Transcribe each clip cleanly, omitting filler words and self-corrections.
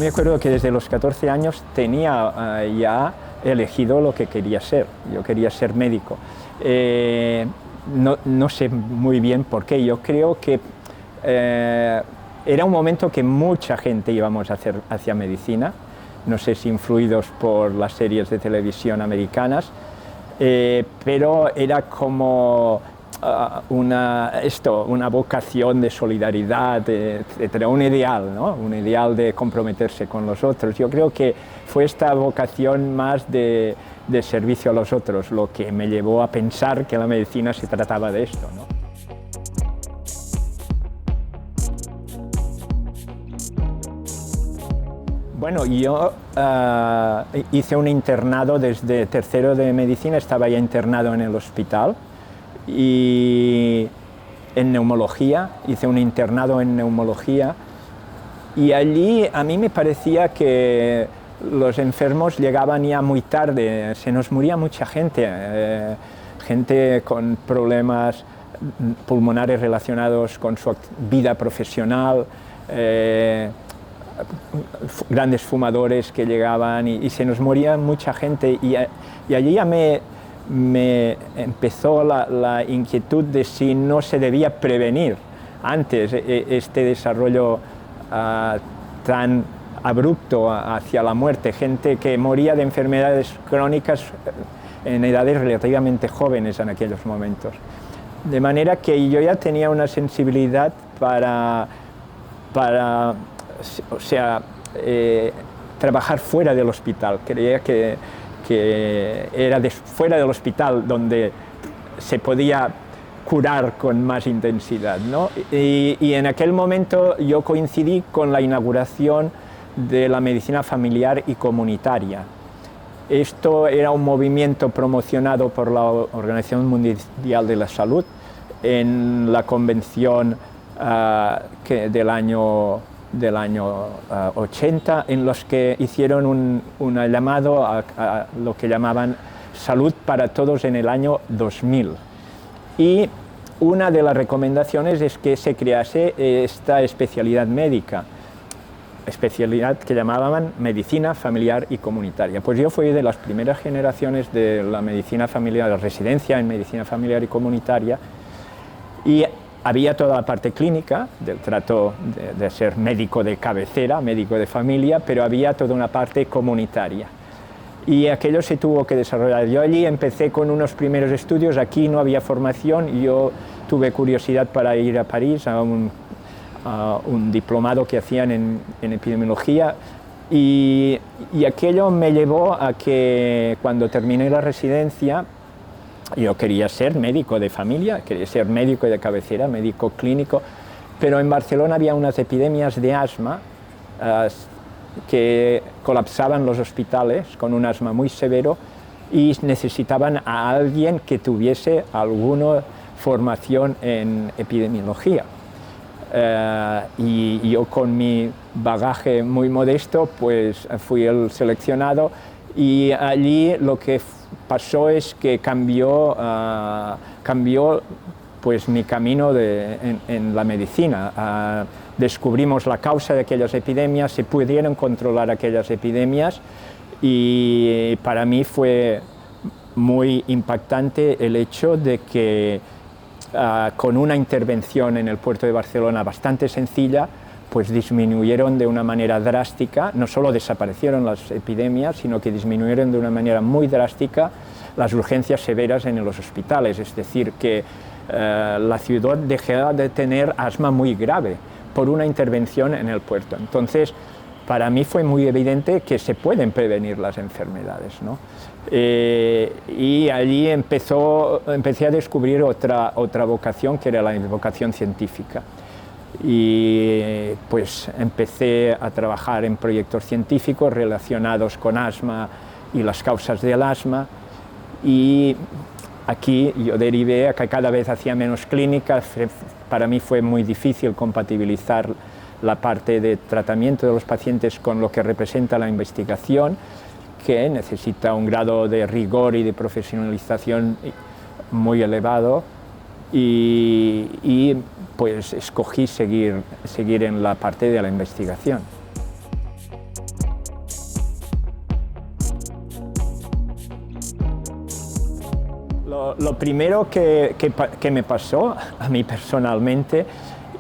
me acuerdo que desde los 14 años tenía ya elegido lo que quería ser. Yo quería ser médico. No sé muy bien por qué. Yo creo que era un momento que mucha gente íbamos a hacer hacia medicina. No sé si influidos por las series de televisión americanas, pero era como una vocación de solidaridad, etcétera, un ideal, ¿no? Un ideal de comprometerse con los otros. Yo creo que fue esta vocación más de servicio a los otros lo que me llevó a pensar que la medicina se trataba de esto, ¿no? Bueno, yo hice un internado desde tercero de medicina, estaba ya internado en el hospital y en neumología, hice un internado en neumología y allí a mí me parecía que los enfermos llegaban ya muy tarde, se nos moría mucha gente, gente con problemas pulmonares relacionados con su vida profesional, grandes fumadores que llegaban y se nos moría mucha gente y allí ya me empezó la inquietud de si no se debía prevenir antes este desarrollo tan abrupto hacia la muerte, gente que moría de enfermedades crónicas en edades relativamente jóvenes en aquellos momentos. De manera que yo ya tenía una sensibilidad para o sea, trabajar fuera del hospital. Creía que era fuera del hospital donde se podía curar con más intensidad, ¿no? Y en aquel momento yo coincidí con la inauguración de la medicina familiar y comunitaria. Esto era un movimiento promocionado por la Organización Mundial de la Salud en la convención del año 80, en los que hicieron un llamado a lo que llamaban Salud para Todos en el año 2000. Y una de las recomendaciones es que se crease esta especialidad médica, especialidad que llamaban medicina familiar y comunitaria. Pues yo fui de las primeras generaciones de la medicina familiar, la residencia en medicina familiar y comunitaria, y había toda la parte clínica del trato de ser médico de cabecera, médico de familia, pero había toda una parte comunitaria. Y aquello se tuvo que desarrollar. Yo allí empecé con unos primeros estudios, aquí no había formación, y yo tuve curiosidad para ir a París a un diplomado que hacían en epidemiología, y aquello me llevó a que cuando terminé la residencia, yo quería ser médico de familia, quería ser médico de cabecera, médico clínico, pero en Barcelona había unas epidemias de asma que colapsaban los hospitales con un asma muy severo y necesitaban a alguien que tuviese alguna formación en epidemiología. Y yo con mi bagaje muy modesto pues fui el seleccionado y allí lo que pasó es que cambió pues mi camino en la medicina. Descubrimos la causa de aquellas epidemias, se pudieron controlar aquellas epidemias y para mí fue muy impactante el hecho de que con una intervención en el puerto de Barcelona bastante sencilla, pues disminuyeron de una manera drástica, no solo desaparecieron las epidemias, sino que disminuyeron de una manera muy drástica las urgencias severas en los hospitales, es decir, que la ciudad dejó de tener asma muy grave por una intervención en el puerto. Entonces, para mí fue muy evidente que se pueden prevenir las enfermedades, ¿no? Y allí empecé a descubrir otra vocación, que era la vocación científica. Y pues empecé a trabajar en proyectos científicos relacionados con asma y las causas del asma, y aquí yo derivé a que cada vez hacía menos clínicas. Para mí fue muy difícil compatibilizar la parte de tratamiento de los pacientes con lo que representa la investigación, que necesita un grado de rigor y de profesionalización muy elevado, y pues escogí seguir en la parte de la investigación. Lo primero que me pasó a mí personalmente,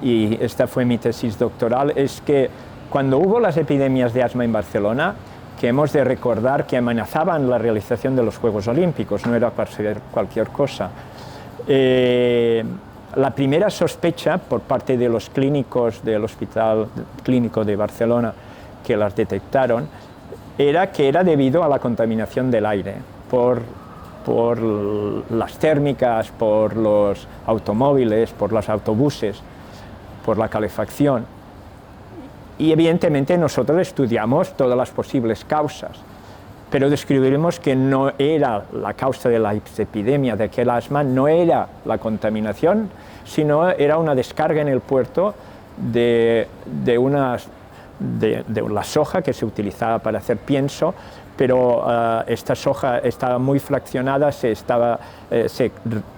y esta fue mi tesis doctoral, es que cuando hubo las epidemias de asma en Barcelona, que hemos de recordar que amenazaban la realización de los Juegos Olímpicos, no era para ser cualquier cosa. La primera sospecha por parte de los clínicos del Hospital Clínico de Barcelona que las detectaron era que era debido a la contaminación del aire por las térmicas, por los automóviles, por los autobuses, por la calefacción. Y evidentemente nosotros estudiamos todas las posibles causas, pero descubrimos que no era la causa de la epidemia de aquel asma, no era la contaminación, sino era una descarga en el puerto de la soja que se utilizaba para hacer pienso, pero esta soja estaba muy fraccionada,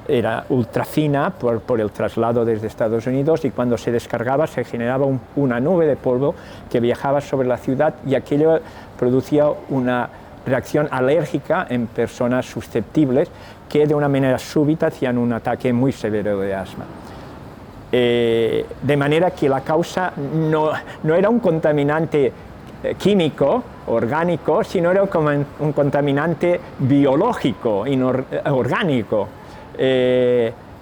era ultra fina por el traslado desde Estados Unidos, y cuando se descargaba se generaba una nube de polvo que viajaba sobre la ciudad, y aquello producía una reacción alérgica en personas susceptibles que de una manera súbita hacían un ataque muy severo de asma. De manera que la causa no era un contaminante químico, orgánico, sino era un contaminante biológico, orgánico.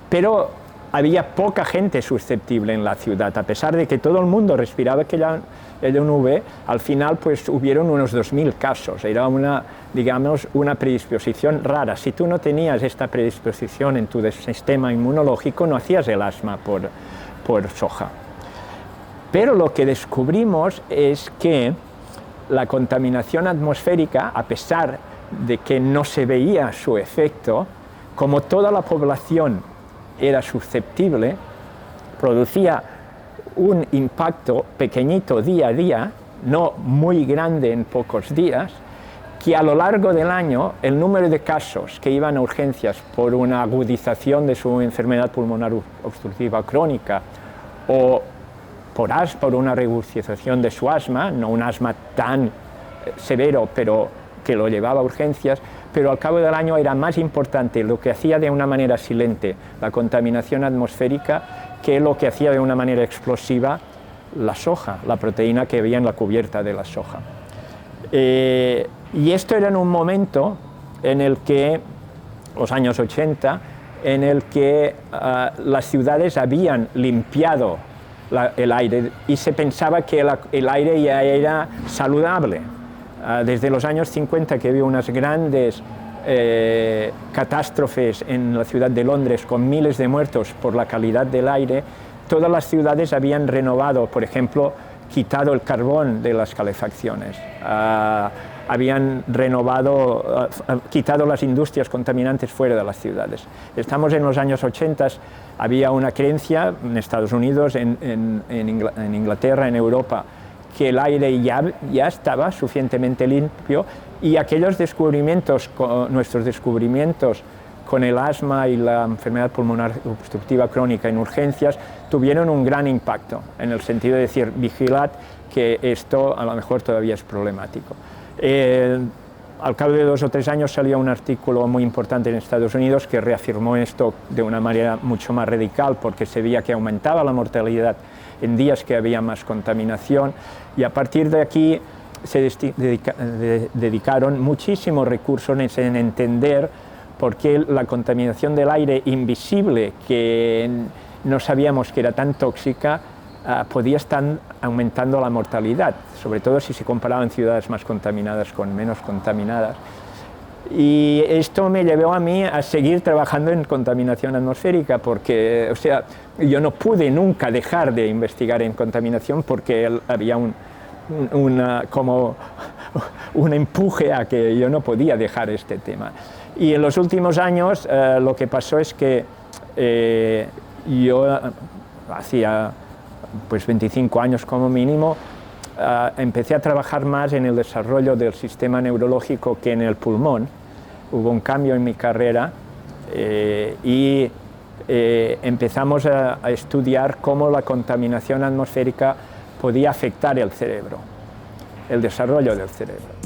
Pero había poca gente susceptible en la ciudad, a pesar de que todo el mundo respiraba aquella nube. Al final pues hubieron unos 2000 casos, era digamos, una predisposición rara. Si tú no tenías esta predisposición en tu sistema inmunológico, no hacías el asma por soja. Pero lo que descubrimos es que la contaminación atmosférica, a pesar de que no se veía su efecto, como toda la población era susceptible, producía un impacto pequeñito día a día, no muy grande en pocos días, que a lo largo del año el número de casos que iban a urgencias por una agudización de su enfermedad pulmonar obstructiva crónica o por una reagudización de su asma, no un asma tan severo, pero que lo llevaba a urgencias, pero al cabo del año era más importante lo que hacía de una manera silente la contaminación atmosférica que lo que hacía de una manera explosiva la soja, la proteína que había en la cubierta de la soja. Y esto era en un momento en el que, los años 80, en el que las ciudades habían limpiado el aire y se pensaba que el aire ya era saludable. Desde los años 50, que había unas grandes catástrofes en la ciudad de Londres con miles de muertos por la calidad del aire, todas las ciudades habían renovado, por ejemplo, quitado el carbón de las calefacciones, habían renovado, quitado las industrias contaminantes fuera de las ciudades. Estamos en los años 80, había una creencia en Estados Unidos, en Inglaterra, en Europa, que el aire ya estaba suficientemente limpio, y aquellos descubrimientos, nuestros descubrimientos con el asma y la enfermedad pulmonar obstructiva crónica en urgencias, tuvieron un gran impacto, en el sentido de decir, vigilad que esto a lo mejor todavía es problemático. Al cabo de 2 o 3 años salió un artículo muy importante en Estados Unidos que reafirmó esto de una manera mucho más radical, porque se veía que aumentaba la mortalidad en días que había más contaminación, y a partir de aquí se dedicaron muchísimos recursos en entender por qué la contaminación del aire invisible, que no sabíamos que era tan tóxica, podía estar aumentando la mortalidad, sobre todo si se comparaban ciudades más contaminadas con menos contaminadas. Y esto me llevó a mí a seguir trabajando en contaminación atmosférica, porque, o sea, yo no pude nunca dejar de investigar en contaminación, porque había como un empuje a que yo no podía dejar este tema. Y en los últimos años lo que pasó es que yo hacía pues 25 años como mínimo, empecé a trabajar más en el desarrollo del sistema neurológico que en el pulmón. Hubo un cambio en mi carrera y empezamos a estudiar cómo la contaminación atmosférica podía afectar el cerebro, el desarrollo del cerebro.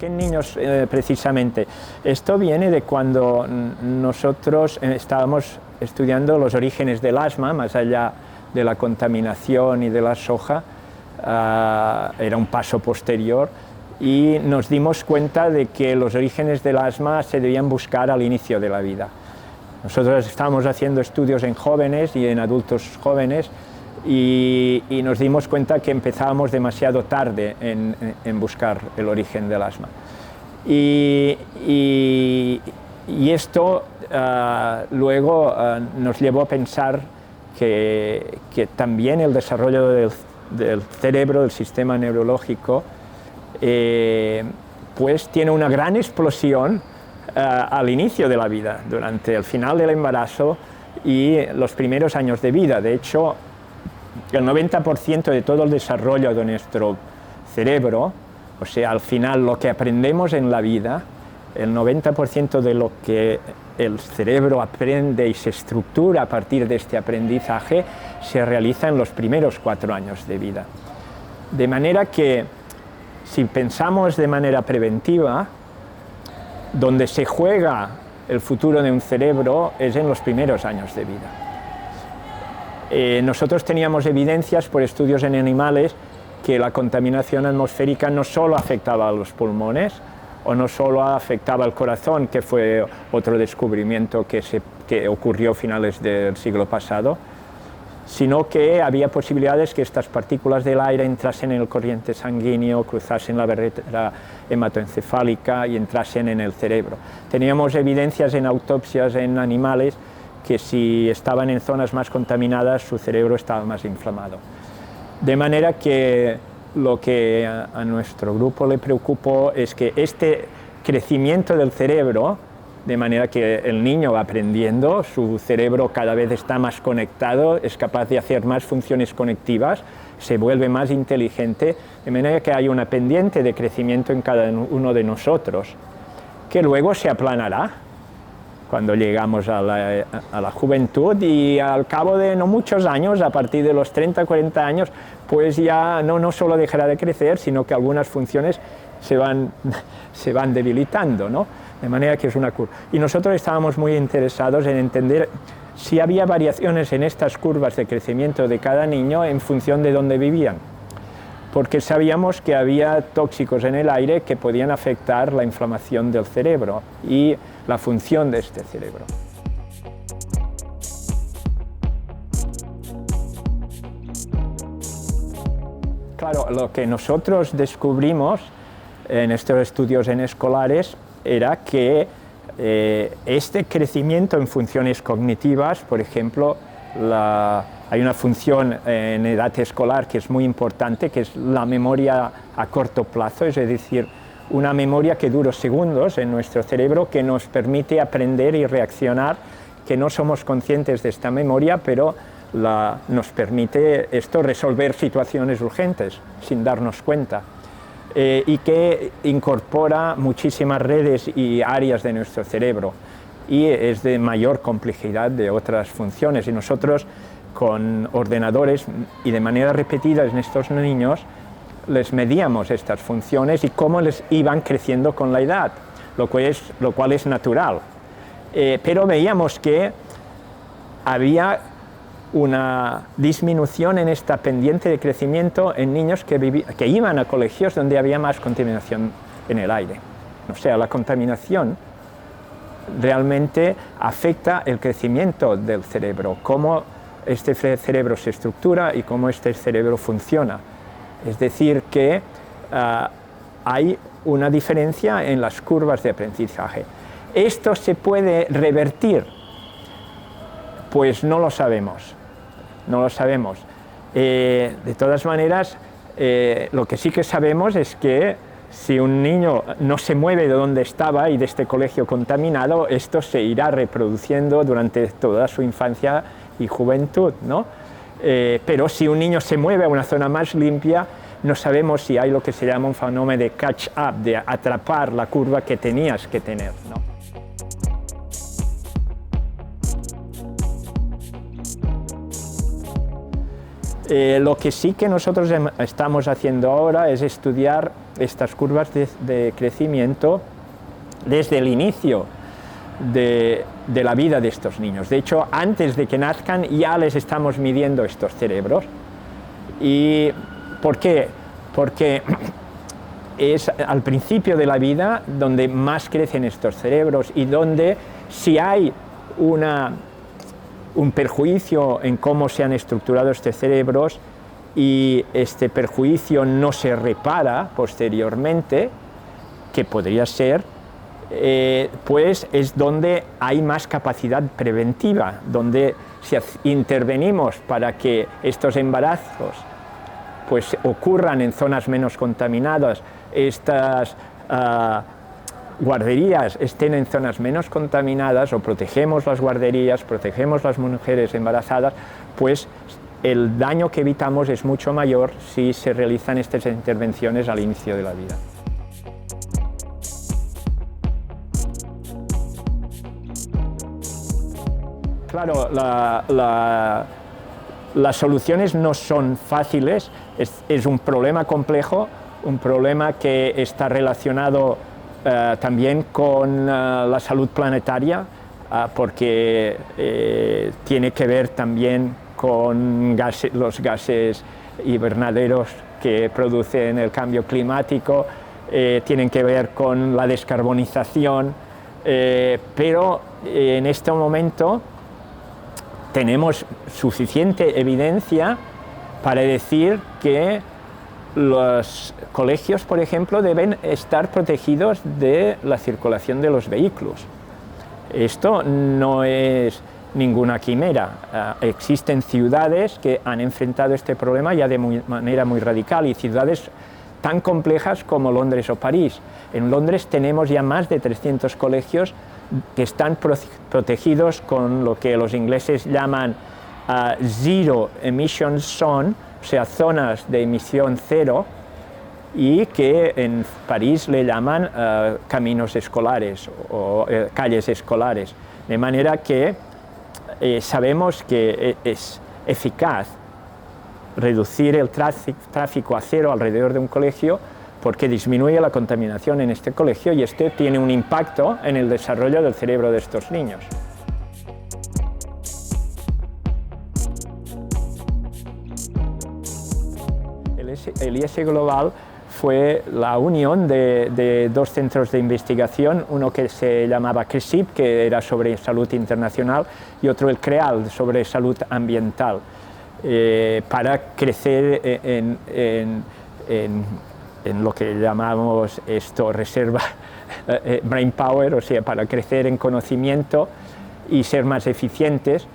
qué en niños precisamente? Esto viene de cuando nosotros estábamos estudiando los orígenes del asma, más allá de la contaminación y de la soja, era un paso posterior, y nos dimos cuenta de que los orígenes del asma se debían buscar al inicio de la vida. Nosotros estábamos haciendo estudios en jóvenes y en adultos jóvenes, y nos dimos cuenta que empezábamos demasiado tarde en buscar el origen del asma. Y esto luego nos llevó a pensar que también el desarrollo del cerebro, del sistema neurológico, pues tiene una gran explosión al inicio de la vida, durante el final del embarazo y los primeros años de vida. De hecho, el 90% de todo el desarrollo de nuestro cerebro, o sea, al final lo que aprendemos en la vida, el 90% de lo que el cerebro aprende y se estructura a partir de este aprendizaje se realiza en los primeros 4 años de vida. De manera que, si pensamos de manera preventiva, donde se juega el futuro de un cerebro es en los primeros años de vida. Nosotros teníamos evidencias por estudios en animales que la contaminación atmosférica no solo afectaba a los pulmones o no solo afectaba al corazón, que fue otro descubrimiento que ocurrió a finales del siglo pasado, sino que había posibilidades que estas partículas del aire entrasen en el corriente sanguíneo, cruzasen la barrera hematoencefálica y entrasen en el cerebro. Teníamos evidencias en autopsias en animales que si estaban en zonas más contaminadas, su cerebro estaba más inflamado. De manera que lo que a nuestro grupo le preocupó es que este crecimiento del cerebro, de manera que el niño va aprendiendo, su cerebro cada vez está más conectado, es capaz de hacer más funciones conectivas, se vuelve más inteligente, de manera que hay una pendiente de crecimiento en cada uno de nosotros, que luego se aplanará cuando llegamos a la juventud, y al cabo de no muchos años, a partir de los 30, 40 años, pues ya no solo dejará de crecer, sino que algunas funciones se van debilitando, ¿no? De manera que es una curva. Y nosotros estábamos muy interesados en entender si había variaciones en estas curvas de crecimiento de cada niño en función de dónde vivían, porque sabíamos que había tóxicos en el aire que podían afectar la inflamación del cerebro y la función de este cerebro. Claro, lo que nosotros descubrimos en estos estudios en escolares era que este crecimiento en funciones cognitivas, por ejemplo, hay una función en edad escolar que es muy importante, que es la memoria a corto plazo, es decir, una memoria que dura segundos en nuestro cerebro, que nos permite aprender y reaccionar, que no somos conscientes de esta memoria, pero nos permite esto resolver situaciones urgentes sin darnos cuenta. Y que incorpora muchísimas redes y áreas de nuestro cerebro y es de mayor complejidad de otras funciones. Y nosotros, con ordenadores y de manera repetida en estos niños, les medíamos estas funciones y cómo les iban creciendo con la edad, lo cual es natural. Pero veíamos que había una disminución en esta pendiente de crecimiento en niños que iban a colegios donde había más contaminación en el aire. O sea, la contaminación realmente afecta el crecimiento del cerebro, cómo este cerebro se estructura y cómo este cerebro funciona. Es decir, que hay una diferencia en las curvas de aprendizaje. ¿Esto se puede revertir? Pues no lo sabemos. No lo sabemos. De todas maneras, lo que sí que sabemos es que si un niño no se mueve de donde estaba y de este colegio contaminado, esto se irá reproduciendo durante toda su infancia y juventud, ¿no? Pero si un niño se mueve a una zona más limpia, no sabemos si hay lo que se llama un fenómeno de catch-up, de atrapar la curva que tenías que tener, ¿no? Lo que sí que nosotros estamos haciendo ahora es estudiar estas curvas de crecimiento desde el inicio de la vida de estos niños. De hecho, antes de que nazcan ya les estamos midiendo estos cerebros. ¿Y por qué? Porque es al principio de la vida donde más crecen estos cerebros y donde, si hay un perjuicio en cómo se han estructurado estos cerebros y este perjuicio no se repara posteriormente, que podría ser, pues es donde hay más capacidad preventiva, donde si intervenimos para que estos embarazos pues ocurran en zonas menos contaminadas, estas guarderías estén en zonas menos contaminadas, o protegemos las guarderías, protegemos las mujeres embarazadas, pues el daño que evitamos es mucho mayor si se realizan estas intervenciones al inicio de la vida. Claro, las soluciones no son fáciles, es un problema complejo, un problema que está relacionado también con la salud planetaria, porque tiene que ver también con los gases invernaderos que producen el cambio climático, tienen que ver con la descarbonización, pero en este momento tenemos suficiente evidencia para decir que los colegios, por ejemplo, deben estar protegidos de la circulación de los vehículos. Esto no es ninguna quimera. Existen ciudades que han enfrentado este problema ya de manera muy radical, y ciudades tan complejas como Londres o París. En Londres tenemos ya más de 300 colegios que están protegidos con lo que los ingleses llaman Zero Emission Zone, o sea, zonas de emisión cero, y que en París le llaman caminos escolares o calles escolares. De manera que sabemos que es eficaz reducir el tráfico a cero alrededor de un colegio, porque disminuye la contaminación en este colegio y esto tiene un impacto en el desarrollo del cerebro de estos niños. El IS Global fue la unión de dos centros de investigación, uno que se llamaba CRESIP, que era sobre salud internacional, y otro el CREAL, sobre salud ambiental, para crecer en lo que llamamos reserva brain power, o sea, para crecer en conocimiento y ser más eficientes.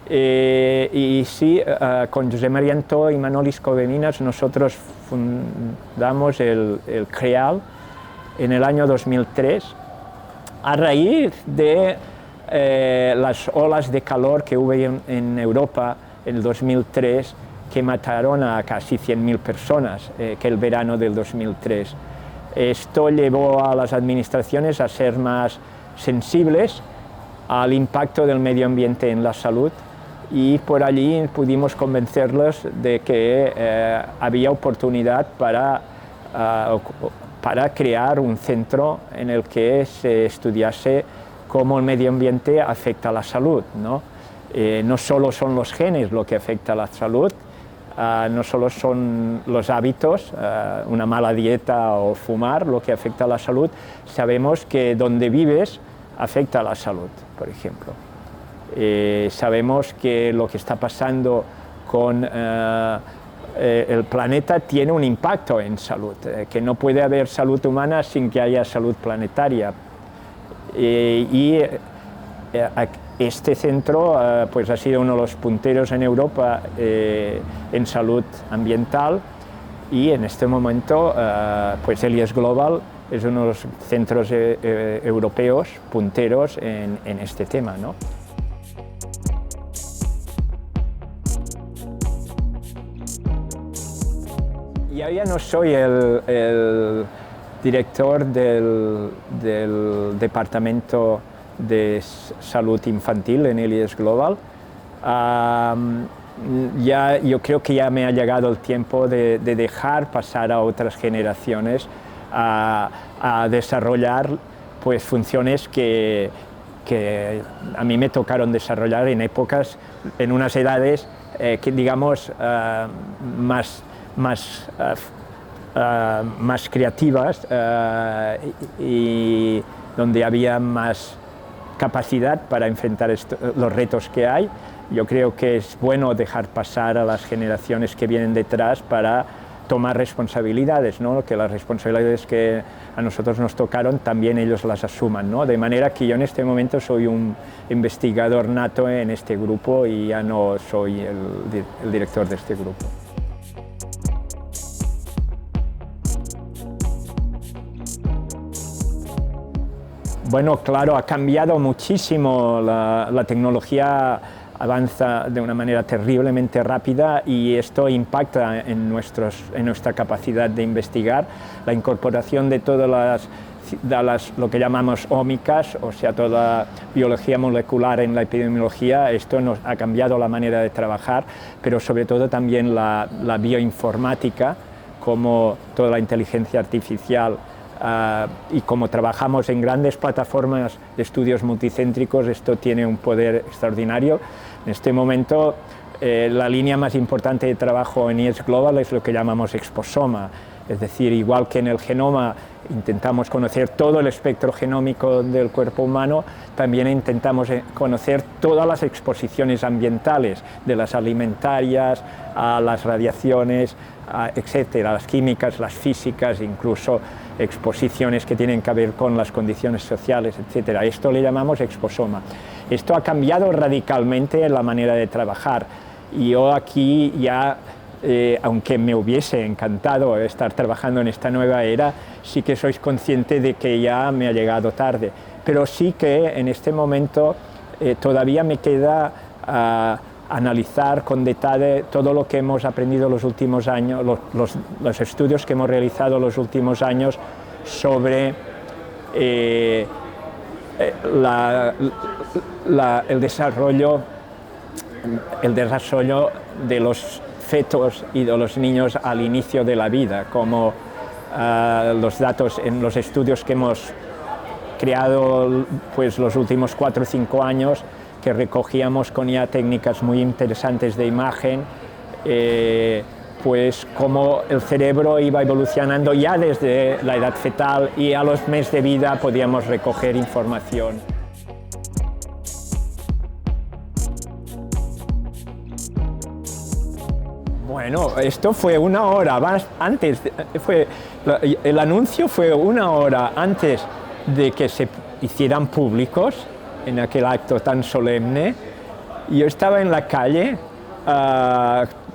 Y sí, con Josep María Antó y Manolis Coveminas nosotros fundamos el CREAL en el año 2003, a raíz de las olas de calor que hubo en Europa en el 2003, que mataron a casi 100.000 personas, que el verano del 2003. Esto llevó a las administraciones a ser más sensibles al impacto del medio ambiente en la salud, y por allí pudimos convencerlos de que había oportunidad para crear un centro en el que se estudiase cómo el medio ambiente afecta a la salud, ¿no? No solo son los genes lo que afecta a la salud, no solo son los hábitos, una mala dieta o fumar lo que afecta a la salud, sabemos que donde vives afecta a la salud, por ejemplo. Sabemos que lo que está pasando con el planeta tiene un impacto en salud, que no puede haber salud humana sin que haya salud planetaria. Este centro pues ha sido uno de los punteros en Europa en salud ambiental, y en este momento pues el IS Global es uno de los centros europeos punteros en este tema, ¿no? Yo ya no soy el director del departamento de salud infantil en el IS Global. Yo creo que ya me ha llegado el tiempo de dejar pasar a otras generaciones a desarrollar pues, funciones que a mí me tocaron desarrollar en épocas, en unas edades que digamos más creativas y donde había más capacidad para enfrentar los retos que hay. Yo creo que es bueno dejar pasar a las generaciones que vienen detrás para tomar responsabilidades, ¿no? Que las responsabilidades que a nosotros nos tocaron también ellos las asuman, ¿no? De manera que yo en este momento soy un investigador nato en este grupo y ya no soy el director de este grupo. Bueno, claro, ha cambiado muchísimo, la tecnología avanza de una manera terriblemente rápida y esto impacta en nuestra capacidad de investigar. La incorporación de todas lo que llamamos ómicas, o sea, toda la biología molecular en la epidemiología, esto nos ha cambiado la manera de trabajar, pero sobre todo también la bioinformática, como toda la inteligencia artificial, y como trabajamos en grandes plataformas de estudios multicéntricos, esto tiene un poder extraordinario. En este momento, la línea más importante de trabajo en IES Global es lo que llamamos exposoma, es decir, igual que en el genoma intentamos conocer todo el espectro genómico del cuerpo humano, también intentamos conocer todas las exposiciones ambientales, de las alimentarias a las radiaciones, etcétera, las químicas, las físicas, incluso exposiciones que tienen que ver con las condiciones sociales, etcétera. Esto le llamamos exposoma. Esto ha cambiado radicalmente la manera de trabajar. Y yo aquí ya, aunque me hubiese encantado estar trabajando en esta nueva era, sí que sois consciente de que ya me ha llegado tarde. Pero sí que en este momento todavía me queda analizar con detalle todo lo que hemos aprendido los últimos años, los estudios que hemos realizado los últimos años sobre el desarrollo de los fetos y de los niños al inicio de la vida, como los datos en los estudios que hemos creado pues, los últimos 4 o 5 años, que recogíamos con ya técnicas muy interesantes de imagen, pues cómo el cerebro iba evolucionando ya desde la edad fetal y a los meses de vida podíamos recoger información. Bueno, esto fue 1 hora antes, el anuncio fue 1 hora antes de que se hicieran públicos, en aquel acto tan solemne. Yo estaba en la calle,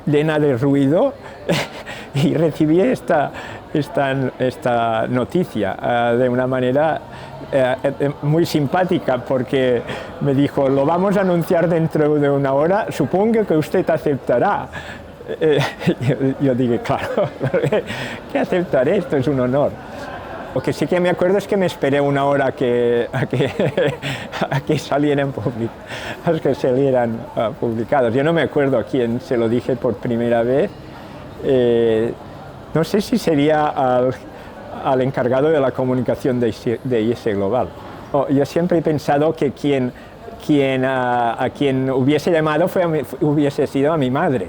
llena de ruido, y recibí esta noticia de una manera muy simpática, porque me dijo: lo vamos a anunciar dentro de 1 hora, supongo que usted aceptará. Yo dije, claro, que aceptaré, esto es un honor. Lo que sí que me acuerdo es que me esperé 1 hora a que salieran publicados. Yo no me acuerdo a quién se lo dije por primera vez. No sé si sería al encargado de la comunicación de IES Global. Yo siempre he pensado que a quien hubiese llamado hubiese sido a mi madre,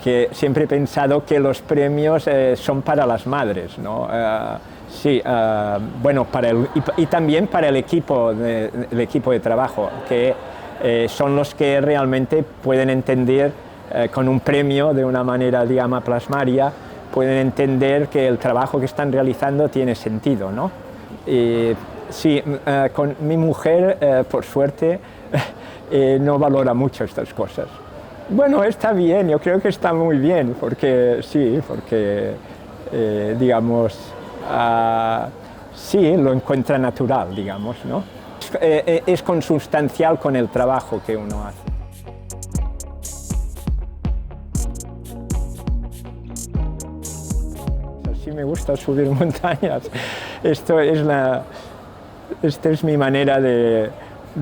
que siempre he pensado que los premios son para las madres, ¿no? Sí, bueno, y también para el equipo de trabajo, que son los que realmente pueden entender con un premio de una manera, digamos, plasmaria, pueden entender que el trabajo que están realizando tiene sentido, ¿no? Sí, con mi mujer, por suerte, no valora mucho estas cosas. Bueno, está bien, yo creo que está muy bien, porque digamos, sí, lo encuentra natural, digamos, ¿no? Es consustancial con el trabajo que uno hace. Sí, me gusta subir montañas. Esta es mi manera de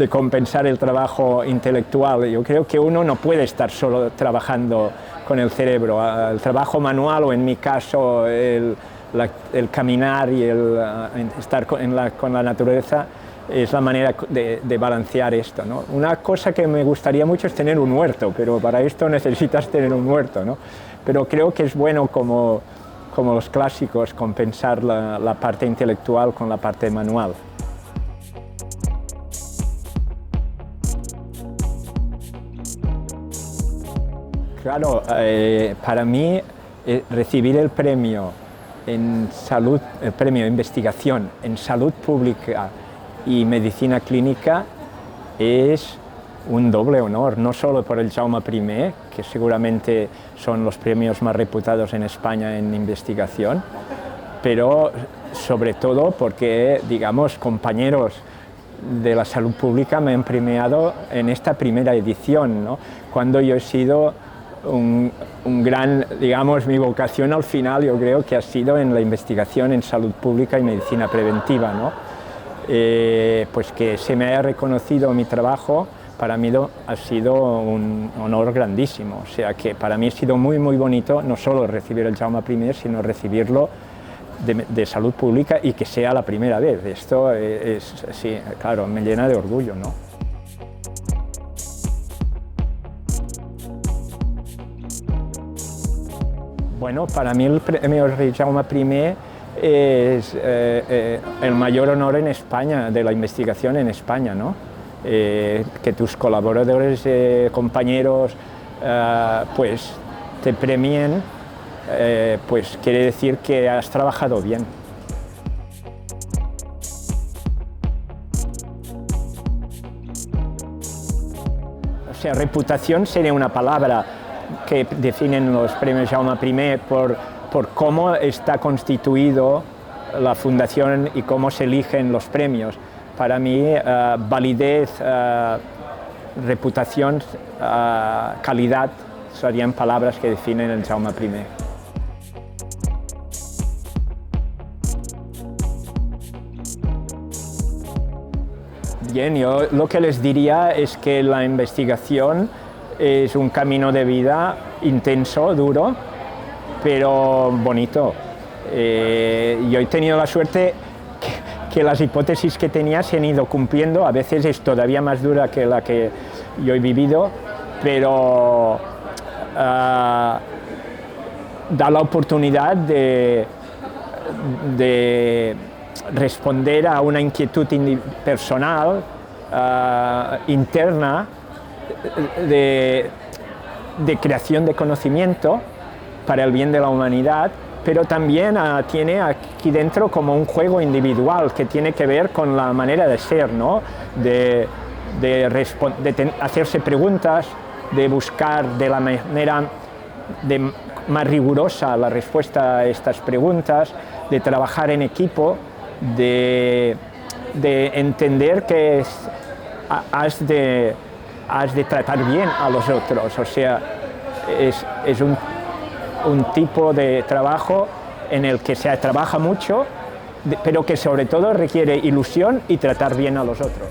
compensar el trabajo intelectual. Yo creo que uno no puede estar solo trabajando con el cerebro. El trabajo manual, o en mi caso el caminar y el estar con la naturaleza es la manera de balancear esto, ¿no? Una cosa que me gustaría mucho es tener un huerto, pero para esto necesitas tener un huerto, ¿no? Pero creo que es bueno, como los clásicos, compensar la parte intelectual con la parte manual. Claro, para mí recibir el premio en salud, el premio de investigación en salud pública y medicina clínica es un doble honor, no solo por el Jaume I, que seguramente son los premios más reputados en España en investigación, pero sobre todo porque, digamos, compañeros de la salud pública me han premiado en esta primera edición, ¿no? Cuando yo he sido un gran, digamos, mi vocación al final yo creo que ha sido en la investigación en salud pública y medicina preventiva, ¿no? Pues que se me haya reconocido mi trabajo, para mí ha sido un honor grandísimo. O sea que para mí ha sido muy, muy bonito no solo recibir el Jaume I, sino recibirlo de salud pública y que sea la primera vez. Esto sí, claro, me llena de orgullo, ¿no? Bueno, para mí el premio Jaume I es el mayor honor en España, de la investigación en España, ¿no? Que tus colaboradores, compañeros, pues te premien, pues quiere decir que has trabajado bien. O sea, reputación sería una palabra que definen los premios Jaume I por cómo está constituido la fundación y cómo se eligen los premios. Para mí, validez, reputación, calidad serían palabras que definen el Jaume I. Bien, yo lo que les diría es que la investigación es un camino de vida intenso, duro, pero bonito. Yo he tenido la suerte que las hipótesis que tenía se han ido cumpliendo. A veces es todavía más dura que la que yo he vivido, pero da la oportunidad de responder a una inquietud personal, interna, de creación de conocimiento para el bien de la humanidad, pero también tiene aquí dentro como un juego individual que tiene que ver con la manera de ser, ¿no? De hacerse preguntas, de buscar de la manera más rigurosa la respuesta a estas preguntas, de trabajar en equipo, de entender que has de tratar bien a los otros. O sea, es un tipo de trabajo en el que se trabaja mucho, pero que sobre todo requiere ilusión y tratar bien a los otros.